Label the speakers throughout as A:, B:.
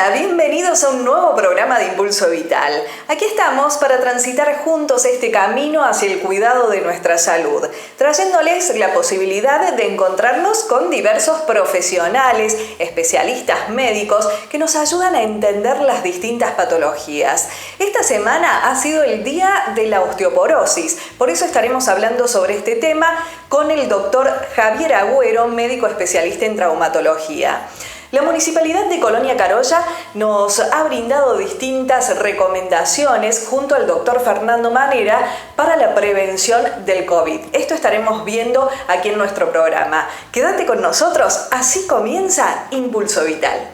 A: Hola, bienvenidos a un nuevo programa de Impulso Vital. Aquí estamos para transitar juntos este camino hacia el cuidado de nuestra salud, trayéndoles la posibilidad de encontrarnos con diversos profesionales, especialistas médicos que nos ayudan a entender las distintas patologías. Esta semana ha sido el día de la osteoporosis, por eso estaremos hablando sobre este tema con el doctor Javier Agüero, médico especialista en traumatología. La Municipalidad de Colonia Carolla nos ha brindado distintas recomendaciones junto al doctor Fernando Manera para la prevención del COVID. Esto estaremos viendo aquí en nuestro programa. Quédate con nosotros, así comienza Impulso Vital.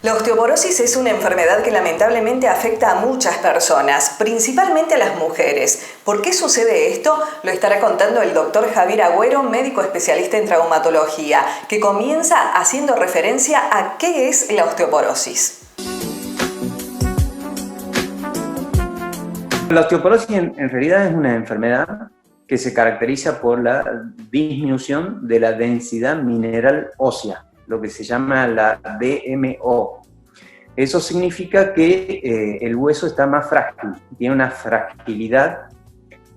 A: La osteoporosis es una enfermedad que lamentablemente afecta a muchas personas, principalmente a las mujeres. ¿Por qué sucede esto? Lo estará contando el doctor Javier Agüero, médico especialista en traumatología, que comienza haciendo referencia a qué es la osteoporosis.
B: La osteoporosis en realidad es una enfermedad que se caracteriza por la disminución de la densidad mineral ósea, lo que se llama la DMO. Eso significa que el hueso está más frágil, tiene una fragilidad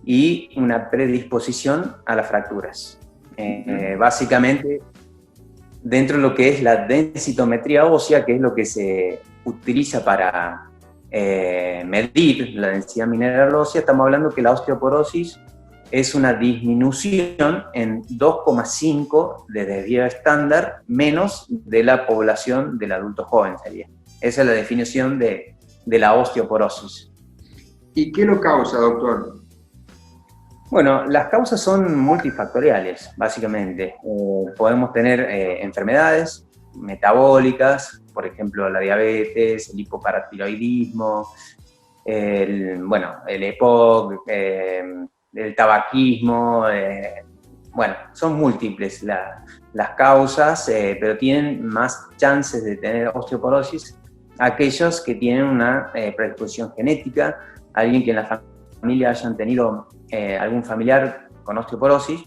B: y una predisposición a las fracturas. Básicamente, dentro de lo que es la densitometría ósea, que es lo que se utiliza para medir la densidad mineral ósea, estamos hablando que la osteoporosis es una disminución en 2,5 de desvío estándar menos de la población del adulto joven sería. Esa es la definición de la osteoporosis.
C: ¿Y qué lo causa, doctor?
B: Bueno, las causas son multifactoriales, básicamente. Podemos tener enfermedades metabólicas, por ejemplo, la diabetes, el hipoparatiroidismo, el EPOC, el tabaquismo, son múltiples las causas, pero tienen más chances de tener osteoporosis aquellos que tienen una predisposición genética, alguien que en la familia hayan tenido algún familiar con osteoporosis,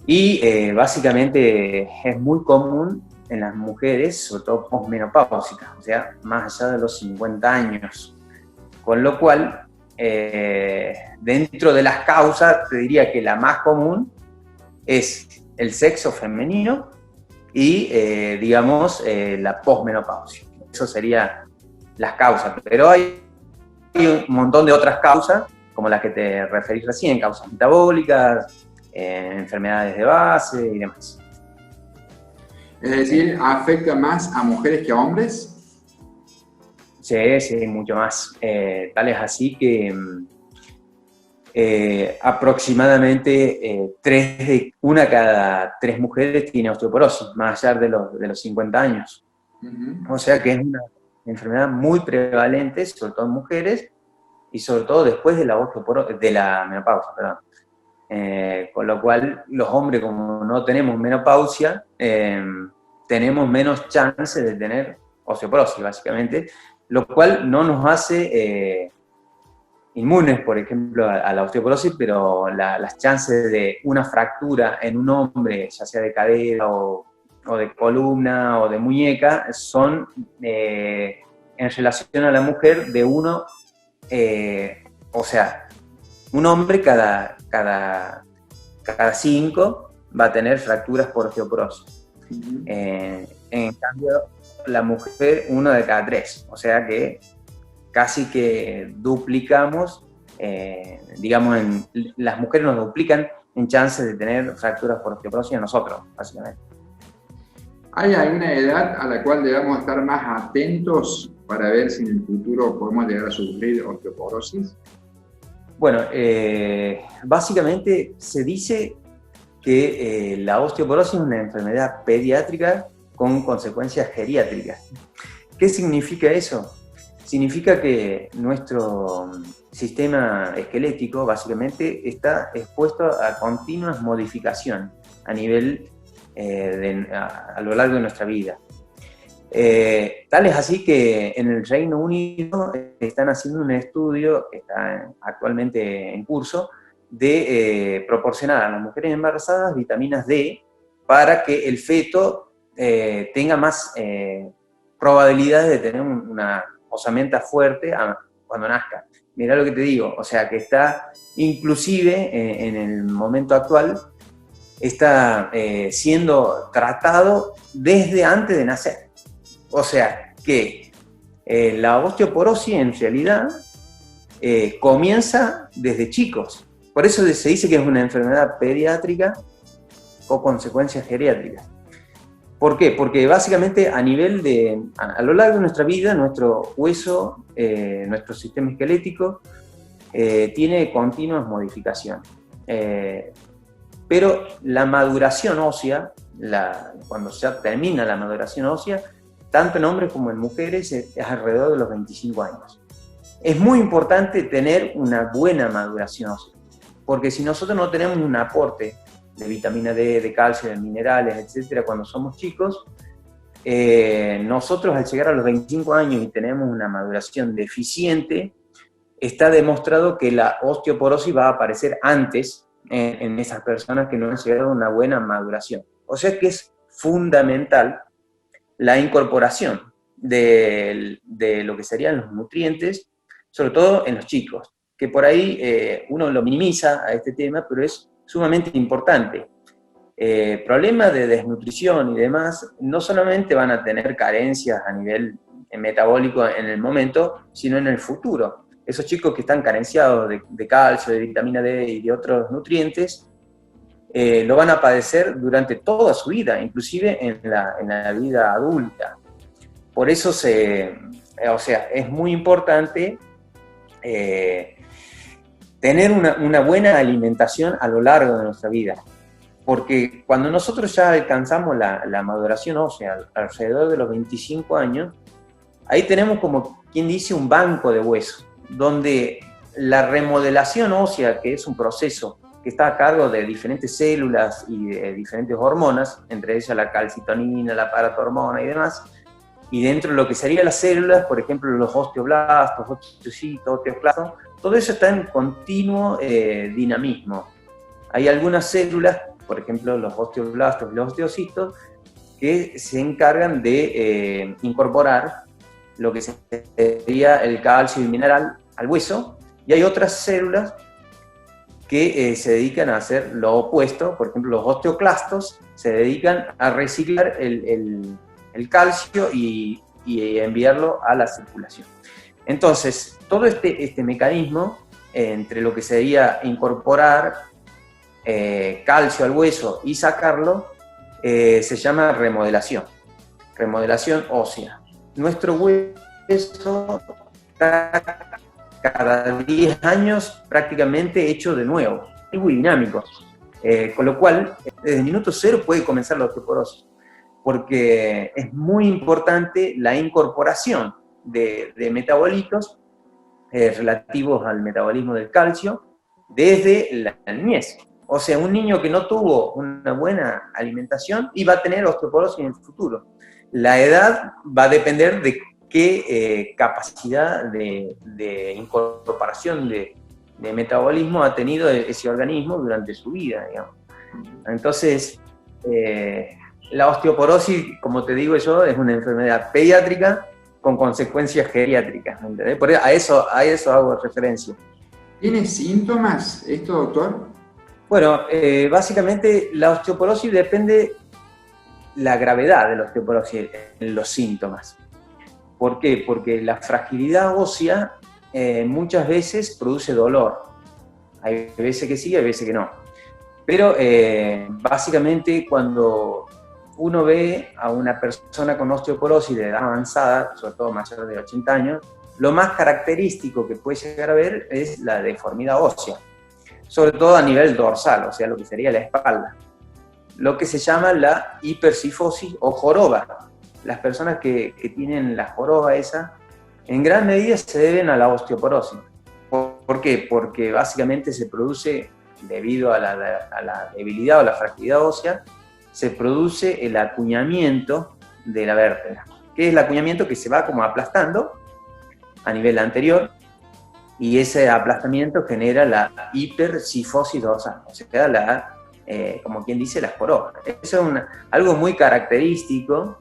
B: y básicamente es muy común en las mujeres, sobre todo posmenopáusicas, o sea, más allá de los 50 años, con lo cual dentro de las causas, te diría que la más común es el sexo femenino y, la posmenopausia. Eso serían las causas. Pero hay un montón de otras causas, como las que te referís recién, causas metabólicas, enfermedades de base y demás.
C: Es decir, ¿afecta más a mujeres que a hombres?
B: Sí, mucho más. Tal es así que aproximadamente una cada 3 mujeres tiene osteoporosis, más allá de los 50 años. Uh-huh. O sea que es una enfermedad muy prevalente, sobre todo en mujeres, y sobre todo después de la menopausia, perdón. Con lo cual, los hombres, como no tenemos menopausia, tenemos menos chances de tener osteoporosis, básicamente, lo cual no nos hace inmunes, por ejemplo, a la osteoporosis, pero las chances de una fractura en un hombre, ya sea de cadera o de columna o de muñeca, son en relación a la mujer de uno, un hombre cada 5 va a tener fracturas por osteoporosis. Uh-huh. En cambio, la mujer, 1 de cada 3, o sea que casi que duplicamos, las mujeres nos duplican en chances de tener fracturas por osteoporosis a nosotros, básicamente.
C: ¿Hay alguna edad a la cual debamos estar más atentos para ver si en el futuro podemos llegar a sufrir osteoporosis?
B: Bueno, básicamente se dice que la osteoporosis es una enfermedad pediátrica con consecuencias geriátricas. ¿Qué significa eso? Significa que nuestro sistema esquelético básicamente está expuesto a continuas modificaciones a nivel a lo largo de nuestra vida. Tal es así que en el Reino Unido están haciendo un estudio, que está actualmente en curso, de proporcionar a las mujeres embarazadas vitaminas D para que el feto tenga más probabilidades de tener una osamenta fuerte cuando nazca. Mirá lo que te digo, o sea que está inclusive en el momento actual, está siendo tratado desde antes de nacer. O sea que la osteoporosis en realidad comienza desde chicos. Por eso se dice que es una enfermedad pediátrica o consecuencias geriátricas. ¿Por qué? Porque básicamente a lo largo de nuestra vida, nuestro hueso, nuestro sistema esquelético, tiene continuas modificaciones. Pero la maduración ósea, cuando ya termina la maduración ósea, tanto en hombres como en mujeres, es alrededor de los 25 años. Es muy importante tener una buena maduración ósea, porque si nosotros no tenemos un aporte de vitamina D, de calcio, de minerales, etcétera, cuando somos chicos, nosotros al llegar a los 25 años y tenemos una maduración deficiente, está demostrado que la osteoporosis va a aparecer antes en esas personas que no han llegado a una buena maduración. O sea que es fundamental la incorporación de lo que serían los nutrientes, sobre todo en los chicos, que por ahí uno lo minimiza a este tema, pero es sumamente importante. Problemas de desnutrición y demás no solamente van a tener carencias a nivel metabólico en el momento, sino en el futuro. Esos chicos que están carenciados de calcio, de vitamina D y de otros nutrientes, lo van a padecer durante toda su vida, inclusive en la vida adulta. Por eso es muy importante tener una buena alimentación a lo largo de nuestra vida, porque cuando nosotros ya alcanzamos la maduración ósea alrededor de los 25 años, ahí tenemos como quien dice un banco de huesos, donde la remodelación ósea, que es un proceso que está a cargo de diferentes células y de diferentes hormonas, entre ellas la calcitonina, la paratormona y demás, y dentro de lo que serían las células, por ejemplo, los osteoblastos, osteocitos, osteoclastos, todo eso está en continuo dinamismo. Hay algunas células, por ejemplo, los osteoblastos y los osteocitos, que se encargan de incorporar lo que sería el calcio y el mineral al hueso, y hay otras células que se dedican a hacer lo opuesto. Por ejemplo, los osteoclastos se dedican a reciclar el calcio y enviarlo a la circulación. Entonces, todo este mecanismo, entre lo que sería incorporar calcio al hueso y sacarlo, se llama remodelación ósea. Nuestro hueso está cada 10 años prácticamente hecho de nuevo, es muy dinámico, con lo cual desde el minuto cero puede comenzar la osteoporosis, porque es muy importante la incorporación de metabolitos relativos al metabolismo del calcio desde la niñez. O sea, un niño que no tuvo una buena alimentación y va a tener osteoporosis en el futuro. La edad va a depender de qué capacidad de incorporación de metabolismo ha tenido ese organismo durante su vida, digamos. Entonces, la osteoporosis, como te digo yo, es una enfermedad pediátrica con consecuencias geriátricas, ¿entendés? Por eso, a eso hago referencia.
C: ¿Tiene síntomas esto, doctor?
B: Bueno, básicamente la osteoporosis depende la gravedad de la osteoporosis en los síntomas. ¿Por qué? Porque la fragilidad ósea muchas veces produce dolor. Hay veces que sí, hay veces que no. Pero básicamente cuando uno ve a una persona con osteoporosis de edad avanzada, sobre todo mayor de 80 años, lo más característico que puede llegar a ver es la deformidad ósea, sobre todo a nivel dorsal, o sea, lo que sería la espalda. Lo que se llama la hipercifosis o joroba. Las personas que tienen la joroba esa, en gran medida se deben a la osteoporosis. ¿Por qué? Porque básicamente se produce, debido a la debilidad o la fragilidad ósea, se produce el acuñamiento de la vértebra. ¿Qué es el acuñamiento? Que se va como aplastando a nivel anterior, y ese aplastamiento genera la hipercifosis dorsal, o sea, la como quien dice, las coronas. Eso es algo muy característico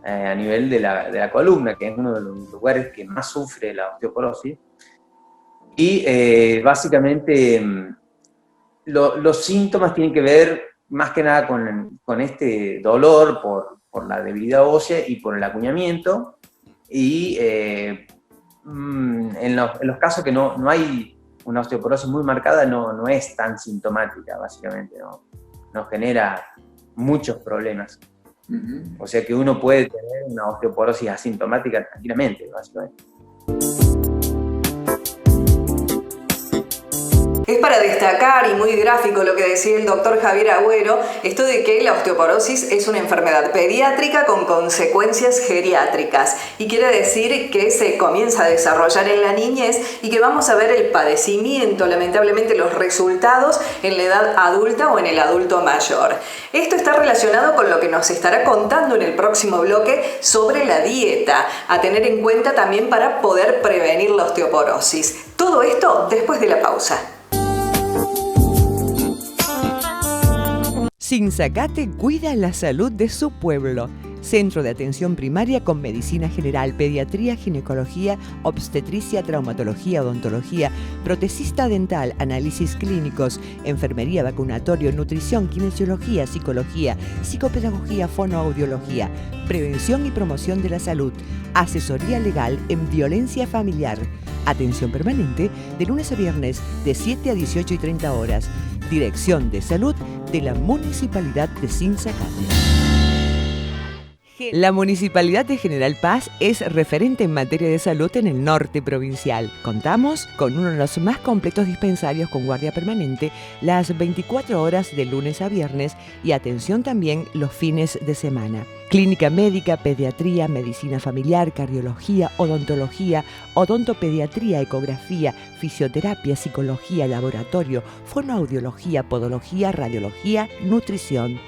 B: a nivel de la columna, que es uno de los lugares que más sufre la osteoporosis. Y básicamente los síntomas tienen que ver más que nada con este dolor por la debilidad ósea y por el acuñamiento, y en los casos que no hay una osteoporosis muy marcada, no es tan sintomática, básicamente, no genera muchos problemas. O sea que uno puede tener una osteoporosis asintomática tranquilamente, básicamente.
A: Es para destacar y muy gráfico lo que decía el doctor Javier Agüero, esto de que la osteoporosis es una enfermedad pediátrica con consecuencias geriátricas, y quiere decir que se comienza a desarrollar en la niñez y que vamos a ver el padecimiento, lamentablemente los resultados en la edad adulta o en el adulto mayor. Esto está relacionado con lo que nos estará contando en el próximo bloque sobre la dieta, a tener en cuenta también para poder prevenir la osteoporosis. Todo esto después de la pausa.
D: Sinzacate cuida la salud de su pueblo. Centro de atención primaria con medicina general, pediatría, ginecología, obstetricia, traumatología, odontología, protesista dental, análisis clínicos, enfermería, vacunatorio, nutrición, kinesiología, psicología, psicopedagogía, fonoaudiología, prevención y promoción de la salud, asesoría legal en violencia familiar, atención permanente de lunes a viernes de 7 a 18:30 horas. Dirección de Salud de la Municipalidad de Sinzacate. La Municipalidad de General Paz es referente en materia de salud en el norte provincial. Contamos con uno de los más completos dispensarios con guardia permanente las 24 horas de lunes a viernes y atención también los fines de semana. Clínica médica, pediatría, medicina familiar, cardiología, odontología, odontopediatría, ecografía, fisioterapia, psicología, laboratorio, fonoaudiología, podología, radiología, nutrición.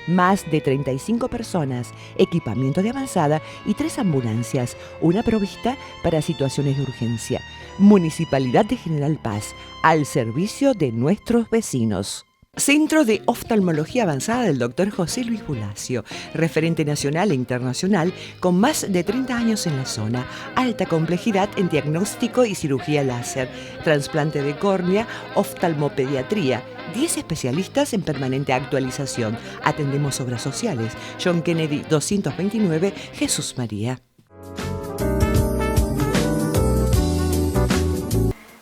D: Más de 35 personas, equipamiento de avanzada y 3 ambulancias, una provista para situaciones de urgencia. Municipalidad de General Paz, al servicio de nuestros vecinos. Centro de Oftalmología Avanzada del Dr. José Luis Bulacio, referente nacional e internacional con más de 30 años en la zona, alta complejidad en diagnóstico y cirugía láser, trasplante de córnea, oftalmopediatría, 10 especialistas en permanente actualización. Atendemos obras sociales. John Kennedy 229, Jesús María.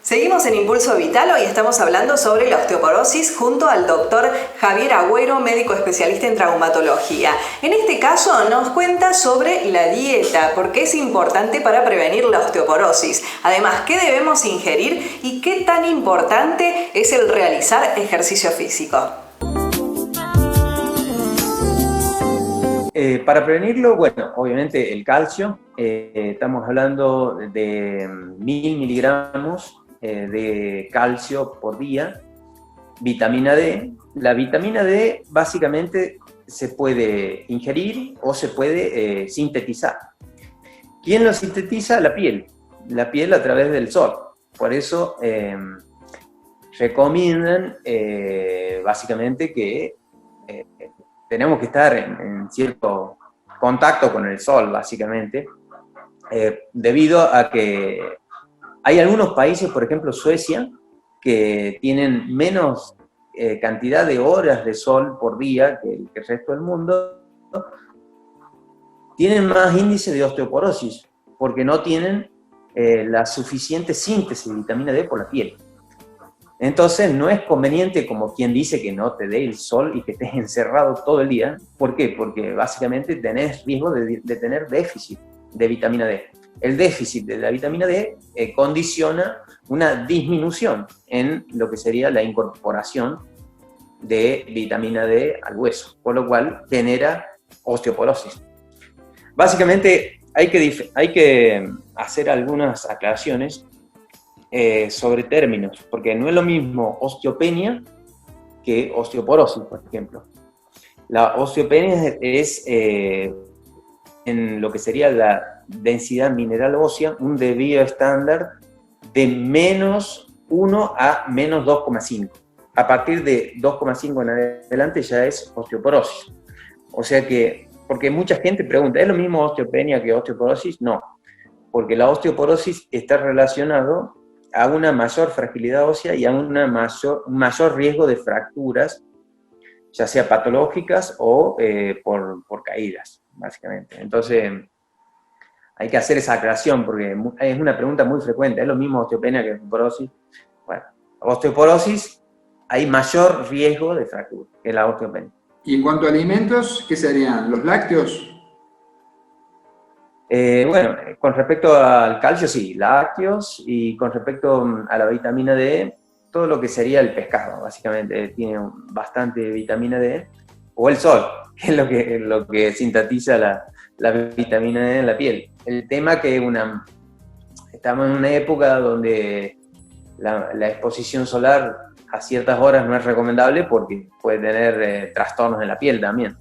A: Seguimos en Impulso Vital, hoy estamos hablando sobre la osteoporosis junto al doctor Javier Agüero, médico especialista en traumatología. En este caso nos cuenta sobre la dieta, porque es importante para prevenir la osteoporosis. Además, ¿qué debemos ingerir y qué tan importante es el realizar ejercicio físico?
B: Para prevenirlo, bueno, obviamente el calcio, estamos hablando de 1000 miligramos de calcio por día, vitamina D. La vitamina D básicamente se puede ingerir o se puede sintetizar. ¿Quién lo sintetiza? La piel a través del sol. Por eso recomiendan básicamente que tenemos que estar en cierto contacto con el sol, básicamente, debido a que hay algunos países, por ejemplo Suecia, que tienen menos cantidad de horas de sol por día que el resto del mundo, tienen más índice de osteoporosis, porque no tienen la suficiente síntesis de vitamina D por la piel. Entonces no es conveniente, como quien dice, que no te dé el sol y que estés encerrado todo el día. ¿Por qué? Porque básicamente tenés riesgo de tener déficit de vitamina D. El déficit de la vitamina D condiciona una disminución en lo que sería la incorporación de vitamina D al hueso, por lo cual genera osteoporosis. Básicamente hay que hacer algunas aclaraciones sobre términos, porque no es lo mismo osteopenia que osteoporosis, por ejemplo. La osteopenia es en lo que sería la densidad mineral ósea, un desvío estándar de -1 a -2,5. a partir de 2,5 en adelante ya es osteoporosis. O sea que, porque mucha gente pregunta, ¿es lo mismo osteopenia que osteoporosis? No, porque la osteoporosis está relacionado a una mayor fragilidad ósea y a un mayor riesgo de fracturas, ya sea patológicas o por caídas, básicamente. Entonces, hay que hacer esa aclaración porque es una pregunta muy frecuente. ¿Es lo mismo osteopenia que osteoporosis? Bueno, osteoporosis hay mayor riesgo de fractura que la osteopenia.
C: Y en cuanto a alimentos, ¿qué serían? ¿Los lácteos?
B: Bueno, con respecto al calcio, sí, lácteos, y con respecto a la vitamina D, todo lo que sería el pescado, básicamente, tiene bastante vitamina D, o el sol, que es lo que sintetiza la vitamina D en la piel. El tema que estamos en una época donde la exposición solar a ciertas horas no es recomendable porque puede tener trastornos en la piel también.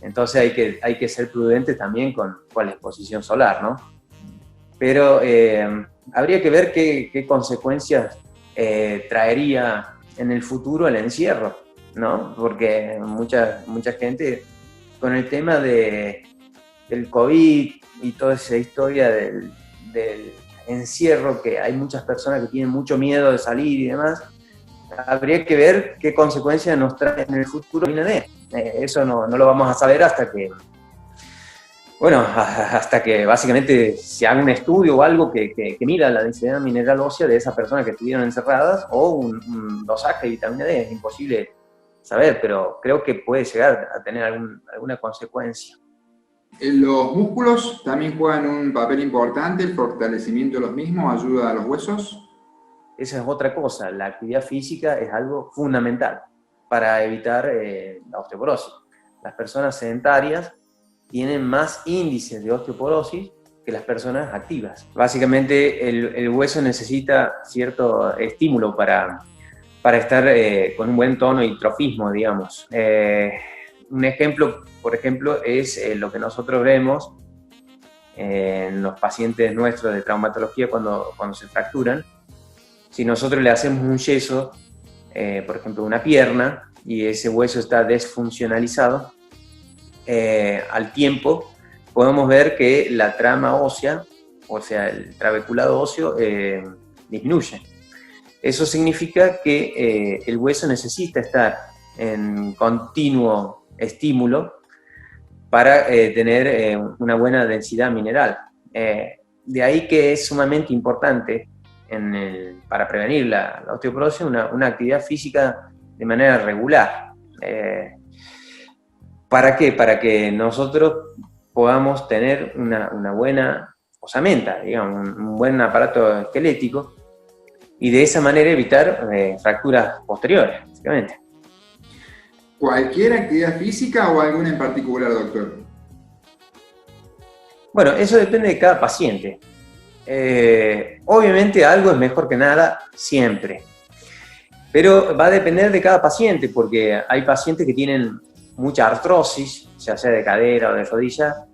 B: Entonces hay que ser prudentes también con la exposición solar, ¿no? Pero habría que ver qué consecuencias traería en el futuro el encierro, ¿no? Porque mucha gente con el tema del COVID y toda esa historia del encierro, que hay muchas personas que tienen mucho miedo de salir y demás, habría que ver qué consecuencias nos trae en el futuro la vitamina D. Eso no lo vamos a saber hasta que básicamente se haga un estudio o algo que mida la densidad mineral ósea de esas personas que estuvieron encerradas, o un dosaje de vitamina D. Es imposible saber, pero creo que puede llegar a tener alguna consecuencia.
C: ¿Los músculos también juegan un papel importante? ¿El fortalecimiento de los mismos ayuda a los huesos?
B: Esa es otra cosa. La actividad física es algo fundamental para evitar la osteoporosis. Las personas sedentarias tienen más índices de osteoporosis que las personas activas. Básicamente el hueso necesita cierto estímulo para estar con un buen tono y trofismo, digamos. Un ejemplo, por ejemplo, es lo que nosotros vemos en los pacientes nuestros de traumatología cuando se fracturan. Si nosotros le hacemos un yeso, por ejemplo, una pierna, y ese hueso está desfuncionalizado, al tiempo podemos ver que la trama ósea, o sea, el trabeculado óseo, disminuye. Eso significa que el hueso necesita estar en continuo estímulo para tener una buena densidad mineral. De ahí que es sumamente importante para prevenir la osteoporosis una actividad física de manera regular. ¿Para qué? Para que nosotros podamos tener una buena osamenta, digamos, un buen aparato esquelético, y de esa manera evitar fracturas posteriores, básicamente.
C: ¿Cualquier actividad física o alguna en particular, doctor?
B: Bueno, eso depende de cada paciente. Obviamente algo es mejor que nada siempre, pero va a depender de cada paciente, porque hay pacientes que tienen mucha artrosis, ya sea de cadera o de rodilla,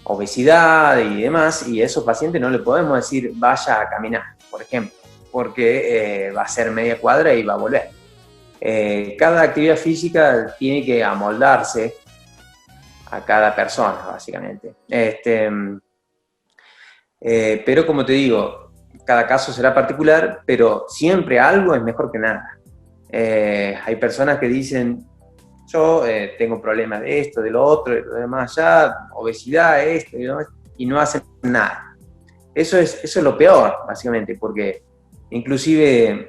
B: obesidad y demás, y a esos pacientes no le podemos decir vaya a caminar, por ejemplo, porque va a ser media cuadra y va a volver. Cada actividad física tiene que amoldarse a cada persona, básicamente. Pero como te digo, cada caso será particular, pero siempre algo es mejor que nada. Hay personas que dicen, yo tengo problemas de esto, de lo otro, de lo demás allá, obesidad, esto y lo demás, y no hacen nada. Eso es lo peor, básicamente, porque inclusive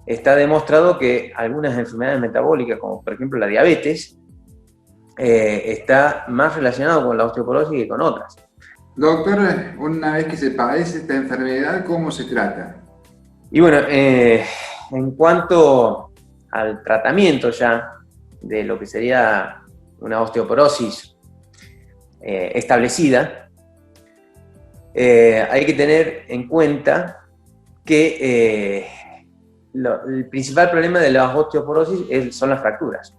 B: está demostrado que algunas enfermedades metabólicas, como por ejemplo la diabetes, está más relacionado con la osteoporosis que con otras.
C: Doctor, una vez que se padece esta enfermedad, ¿cómo se trata?
B: Y bueno, en cuanto al tratamiento ya de lo que sería una osteoporosis establecida, hay que tener en cuenta que el principal problema de la osteoporosis son las fracturas,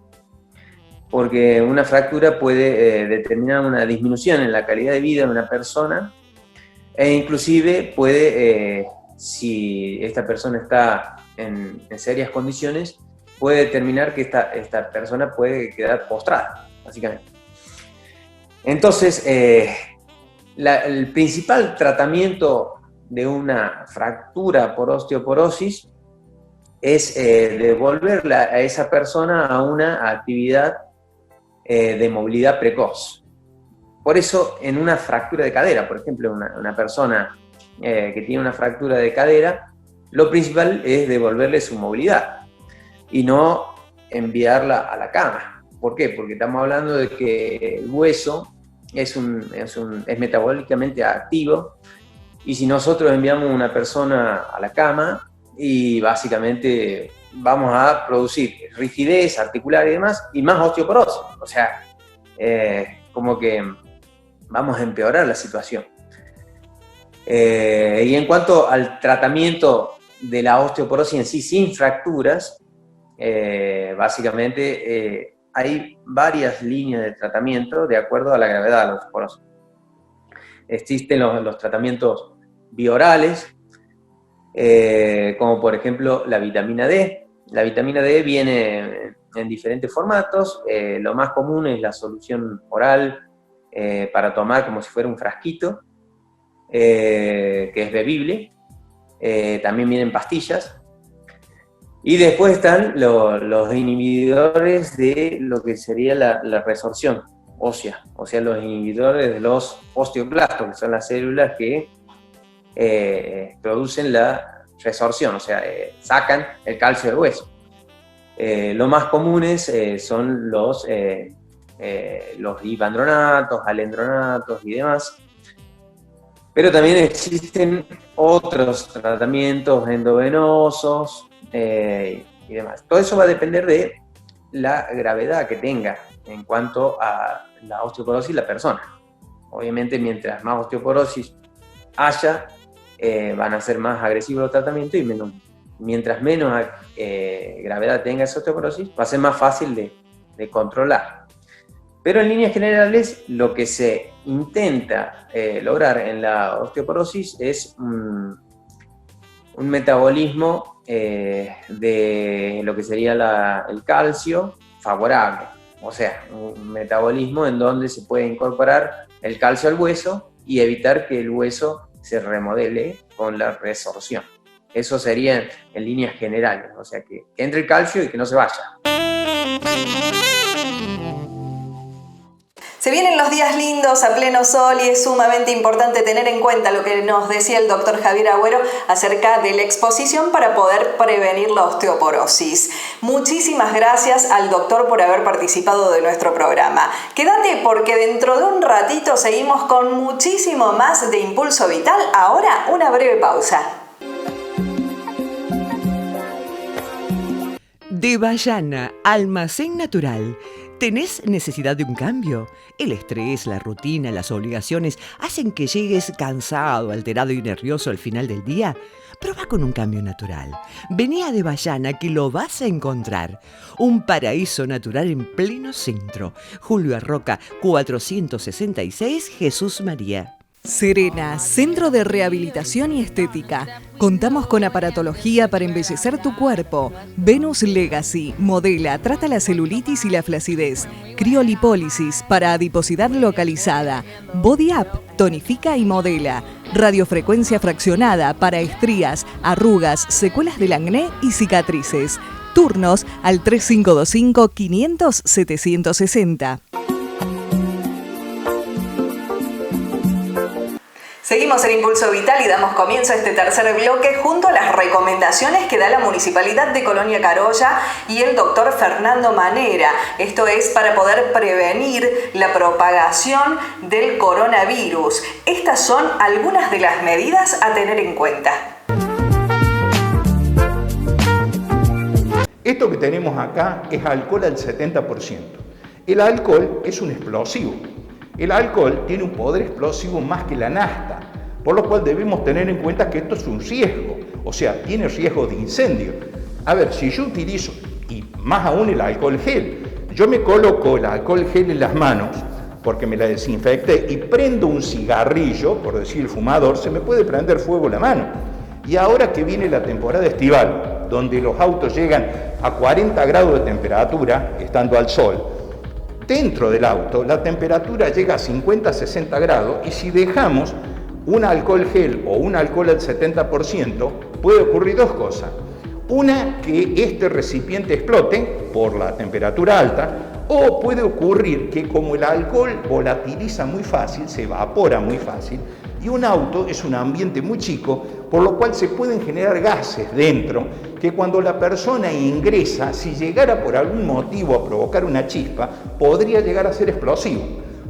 B: porque una fractura puede determinar una disminución en la calidad de vida de una persona, e inclusive puede, si esta persona está en serias condiciones, puede determinar que esta persona puede quedar postrada, básicamente. Entonces, el principal tratamiento de una fractura por osteoporosis es devolver a esa persona a una actividad de movilidad precoz. Por eso, en una fractura de cadera, por ejemplo, una persona que tiene una fractura de cadera, lo principal es devolverle su movilidad y no enviarla a la cama. ¿Por qué? Porque estamos hablando de que el hueso es metabólicamente activo, y si nosotros enviamos a una persona a la cama, y básicamente vamos a producir rigidez articular y demás, y más osteoporosis. O sea, como que vamos a empeorar la situación. Y en cuanto al tratamiento de la osteoporosis en sí, sin fracturas, básicamente hay varias líneas de tratamiento de acuerdo a la gravedad de la osteoporosis. Existen los tratamientos biorales, como por ejemplo la vitamina D. La vitamina D viene en diferentes formatos. Lo más común es la solución oral para tomar como si fuera un frasquito, que es bebible. También vienen pastillas. Y después están los inhibidores de lo que sería la resorción ósea, o sea, los inhibidores de los osteoclastos, que son las células que producen la resorción, o sea, sacan el calcio del hueso. Los más comunes son los ipandronatos, alendronatos y demás. Pero también existen otros tratamientos endovenosos y demás. Todo eso va a depender de la gravedad que tenga en cuanto a la osteoporosis la persona. Obviamente, mientras más osteoporosis haya, van a ser más agresivos los tratamientos, y mientras menos gravedad tenga esa osteoporosis, va a ser más fácil de controlar. Pero en líneas generales, lo que se intenta lograr en la osteoporosis es un metabolismo de lo que sería el calcio favorable. O sea, un metabolismo en donde se puede incorporar el calcio al hueso y evitar que el hueso se remodele con la resorción. Eso sería en líneas generales, o sea, que entre el calcio y que no se vaya.
A: Se vienen los días lindos a pleno sol y es sumamente importante tener en cuenta lo que nos decía el doctor Javier Agüero acerca de la exposición para poder prevenir la osteoporosis. Muchísimas gracias al doctor por haber participado de nuestro programa. Quédate porque dentro de un ratito seguimos con muchísimo más de Impulso Vital. Ahora una breve pausa.
D: Devallana, almacén natural. ¿Tenés necesidad de un cambio? El estrés, la rutina, las obligaciones hacen que llegues cansado, alterado y nervioso al final del día. Probá con un cambio natural. Vení a Devallana que lo vas a encontrar. Un paraíso natural en pleno centro. Julio Arroca, 466, Jesús María.
E: Serena, Centro de Rehabilitación y Estética. Contamos con aparatología para embellecer tu cuerpo. Venus Legacy, modela, trata la celulitis y la flacidez. Criolipólisis para adiposidad localizada. Body Up, tonifica y modela. Radiofrecuencia fraccionada para estrías, arrugas, secuelas del acné y cicatrices. Turnos al 3525-500-760.
A: Seguimos en Impulso Vital y damos comienzo a este tercer bloque junto a las recomendaciones que da la Municipalidad de Colonia Carolla y el doctor Fernando Manera. Esto es para poder prevenir la propagación del coronavirus. Estas son algunas de las medidas a tener en cuenta.
F: Esto que tenemos acá es alcohol al 70%. El alcohol es un explosivo. El alcohol tiene un poder explosivo más que la nafta, por lo cual debemos tener en cuenta que esto es un riesgo, o sea, tiene riesgo de incendio. A ver, si yo utilizo, y más aún el alcohol gel, yo me coloco el alcohol gel en las manos, porque me la desinfecté, y prendo un cigarrillo, por decir el fumador, se me puede prender fuego la mano. Y ahora que viene la temporada estival, donde los autos llegan a 40 grados de temperatura, estando al sol, dentro del auto la temperatura llega a 50, 60 grados, y si dejamos un alcohol gel o un alcohol al 70%, puede ocurrir dos cosas. Una, que este recipiente explote por la temperatura alta, o puede ocurrir que como el alcohol volatiliza muy fácil, se evapora muy fácil, y un auto es un ambiente muy chico, por lo cual se pueden generar gases dentro, que cuando la persona ingresa, si llegara por algún motivo a provocar una chispa, podría llegar a ser explosivo.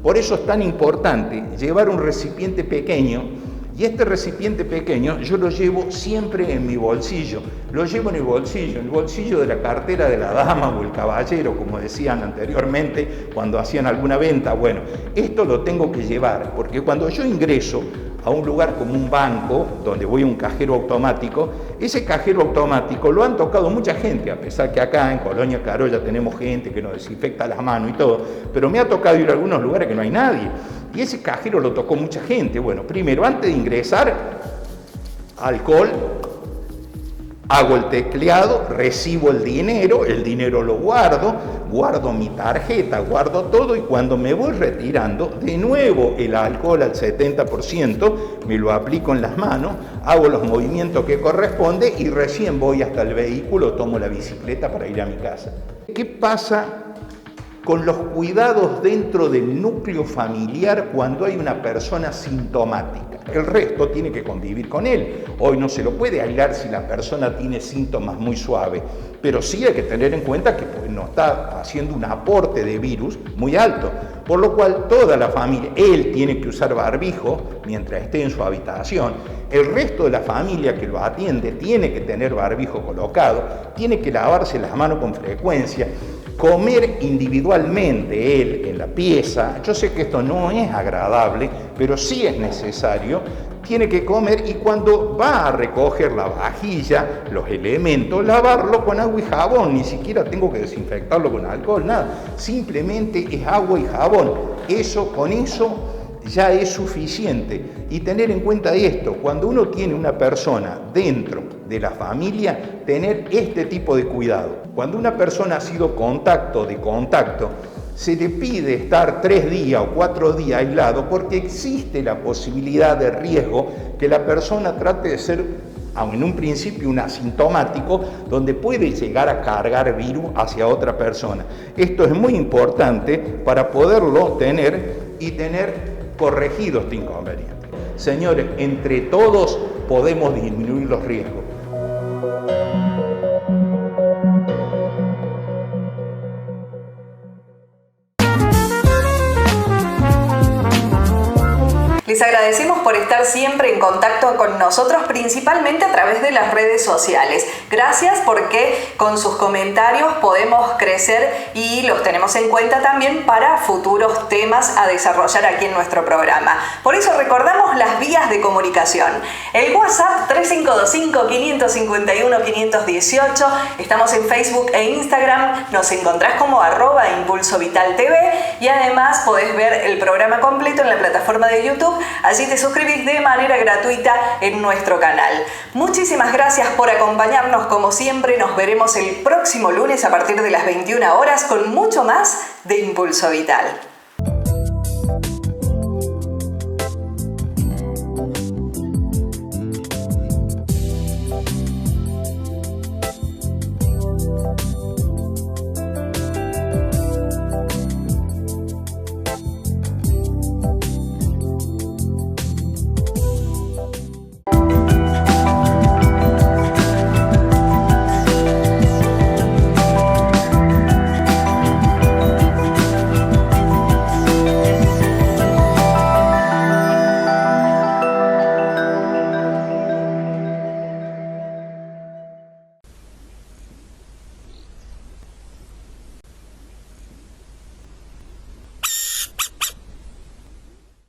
F: Por eso es tan importante llevar un recipiente pequeño, y este recipiente pequeño yo lo llevo siempre en mi bolsillo. Lo llevo en el bolsillo de la cartera de la dama o el caballero, como decían anteriormente cuando hacían alguna venta. Bueno, esto lo tengo que llevar, porque cuando yo ingreso a un lugar como un banco, donde voy a un cajero automático, ese cajero automático lo han tocado mucha gente, a pesar que acá en Colonia Carolla tenemos gente que nos desinfecta las manos y todo, pero me ha tocado ir a algunos lugares que no hay nadie. Y ese cajero lo tocó mucha gente. Bueno, primero, antes de ingresar, alcohol, hago el tecleado, recibo el dinero lo guardo mi tarjeta, guardo todo, y cuando me voy retirando, de nuevo el alcohol al 70%, me lo aplico en las manos, hago los movimientos que corresponde y recién voy hasta el vehículo, tomo la bicicleta para ir a mi casa. ¿Qué pasa con los cuidados dentro del núcleo familiar cuando hay una persona sintomática? El resto tiene que convivir con él. Hoy no se lo puede aislar si la persona tiene síntomas muy suaves, pero sí hay que tener en cuenta que nos está haciendo un aporte de virus muy alto, por lo cual toda la familia, él tiene que usar barbijo mientras esté en su habitación, el resto de la familia que lo atiende tiene que tener barbijo colocado, tiene que lavarse las manos con frecuencia, comer individualmente él en la pieza. Yo sé que esto no es agradable, pero sí es necesario. Tiene que comer, y cuando va a recoger la vajilla, los elementos, lavarlo con agua y jabón. Ni siquiera tengo que desinfectarlo con alcohol, nada. Simplemente es agua y jabón. Con eso ya es suficiente. Y tener en cuenta esto, cuando uno tiene una persona dentro de la familia, tener este tipo de cuidado. Cuando una persona ha sido contacto, se le pide estar 3 días o 4 días aislado, porque existe la posibilidad de riesgo que la persona trate de ser, aun en un principio, un asintomático, donde puede llegar a cargar virus hacia otra persona. Esto es muy importante para poderlo tener y tener corregido este inconveniente. Señores, entre todos podemos disminuir los riesgos.
A: Les agradecemos por estar siempre en contacto con nosotros, principalmente a través de las redes sociales. Gracias, porque con sus comentarios podemos crecer y los tenemos en cuenta también para futuros temas a desarrollar aquí en nuestro programa. Por eso recordamos las vías de comunicación. El WhatsApp 3525-551-518. Estamos en Facebook e Instagram. Nos encontrás como @ImpulsoVitalTV, y además podés ver el programa completo en la plataforma de YouTube. Allí te suscribís de manera gratuita en nuestro canal. Muchísimas gracias por acompañarnos como siempre. Nos veremos el próximo lunes a partir de las 21 horas con mucho más de Impulso Vital.